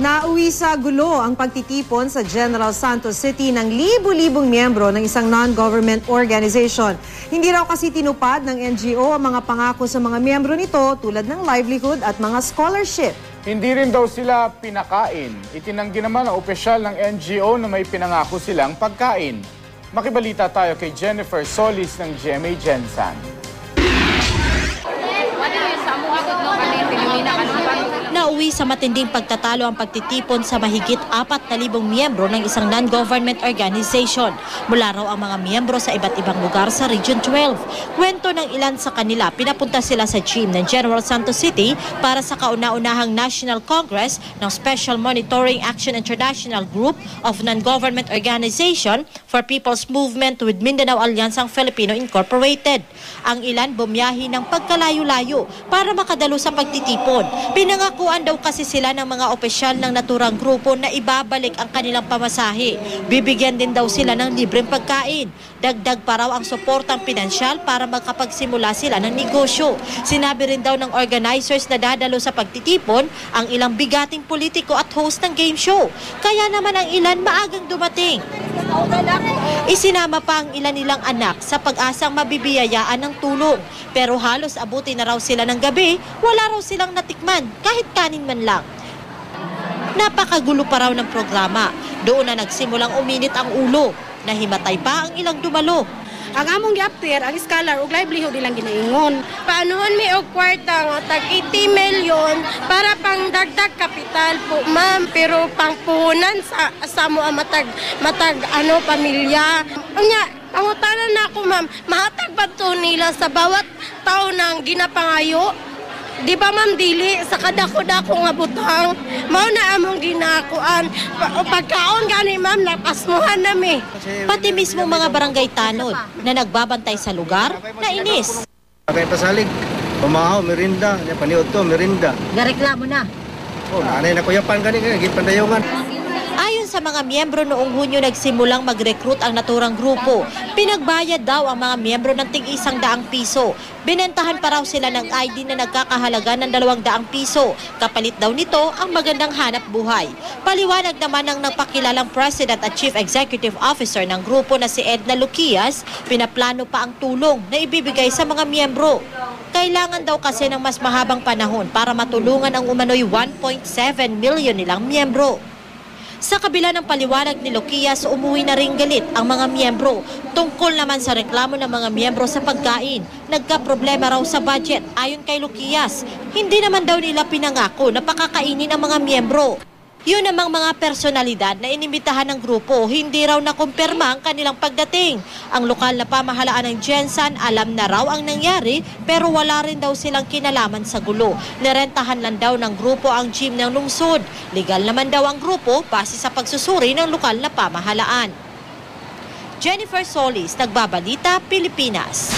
Nauwi sa gulo ang pagtitipon sa General Santos City ng libu-libong miyembro ng isang non-government organization. Hindi raw kasi tinupad ng NGO ang mga pangako sa mga miyembro nito tulad ng livelihood at mga scholarship. Hindi rin daw sila pinakain. Itinanggi naman ang opisyal ng NGO na may pinangako silang pagkain. Makibalita tayo kay Jennifer Solis ng GMA Gensan. Nauwi sa matinding pagtatalo ang pagtitipon sa mahigit 4,000 miyembro ng isang non-government organization. Mula raw ang mga miyembro sa iba't ibang lugar sa Region 12. Kwento ng ilan sa kanila, pinapunta sila sa gym ng General Santos City para sa kauna-unahang National Congress ng Special Monitoring Action International Group of Non-Government Organization for People's Movement with Mindanao Alyansang Filipino Incorporated. Ang ilan bumiyahi ng pagkalayo-layo para makadalo sa pagtitipon. Pinangakuan daw kasi sila ng mga opisyal ng naturang grupo na ibabalik ang kanilang pamasahe. Bibigyan din daw sila ng libreng pagkain. Dagdag pa raw ang suportang pinansyal para makapagsimula sila ng negosyo. Sinabi rin daw ng organizers na dadalo sa pagtitipon ang ilang bigating politiko at host ng game show. Kaya naman ang ilan maagang dumating. Isinama pa ang ilan nilang anak sa pag-asang mabibiyayaan ng tulong. Pero halos abuti na raw sila ng gabi, wala raw silang natikman kahit kanin man lang. Napakagulo pa raw ng programa. Doon na nagsimulang uminit ang ulo. Nahimatay pa ang ilang dumalo. Ang among giapter, ang scholar ug livelihood ilang ginaingon. Paanuhan mi og kwarta nga tag 80 million para pang dagdag kapital po, ma'am, pero pangpuhunan sa mo matag pamilya. Unya, pangutanan na ako, ma'am, mahatag ba to nila sa bawat taon ng ginapangayo? Di ba, ma'am, dili sa kadako-dako nga butang mao na among ginakuan pagkaon gani, ma'am, napasmuhan nami. Pati mismo mga barangay tanod na nagbabantay sa lugar na inis. Kay pasalig, pamahaw, merinda, paniod to, merinda. Gareklamo na. Oh, nanay na kuyapan gani gipandayongan. Ayon sa mga miyembro noong Hunyo nagsimulang mag-recruit ang naturang grupo. Pinagbayad daw ang mga miyembro ng tig-100 piso. Binentahan pa raw sila ng ID na nagkakahalaga ng 200 piso. Kapalit daw nito ang magandang hanap buhay. Paliwanag naman ng napakilalang President at Chief Executive Officer ng grupo na si Edna Luquias, pinaplano pa ang tulong na ibibigay sa mga miyembro. Kailangan daw kasi ng mas mahabang panahon para matulungan ang umano'y 1.7 million nilang miyembro. Sa kabila ng paliwanag ni Luquias, umuwi na ring galit ang mga miyembro. Tungkol naman sa reklamo ng mga miyembro sa pagkain, nagka-problema raw sa budget. Ayon kay Luquias, hindi naman daw nila pinangako na pakakainin ang mga miyembro. Yun namang mga personalidad na inimbitahan ng grupo, hindi raw nakumpirma ang kanilang pagdating. Ang lokal na pamahalaan ng Gensan alam na raw ang nangyari pero wala rin daw silang kinalaman sa gulo. Nirentahan lang daw ng grupo ang gym ng lungsod. Legal naman daw ang grupo base sa pagsusuri ng lokal na pamahalaan. Jennifer Solis, Nagbabalita, Pilipinas.